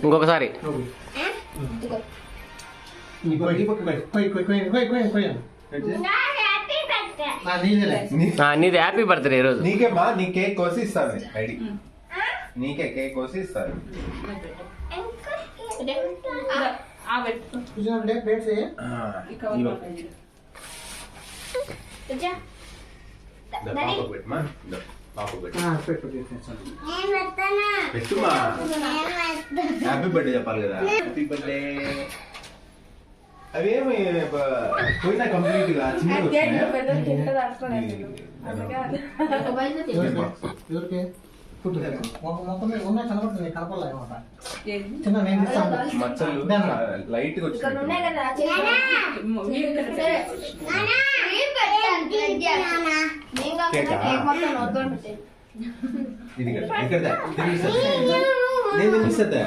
ఇంకొకసారి నీది happy birthday ఈరోజు. నీకే మా నీ కేక్ కోసి ఇస్తాను. రెడీ నీకే కేక్ కోసి ఇస్తాను. పెట్టుమా. హ్యాపీ బర్త్డే చెప్పాలి కదా. Happy birthday. అవేమి పోయినా కంప్లీట్ గా మచ్చలు లైట్ గా వచ్చింది. ఇది ఇక్కడ నేను తినిపిస్తా.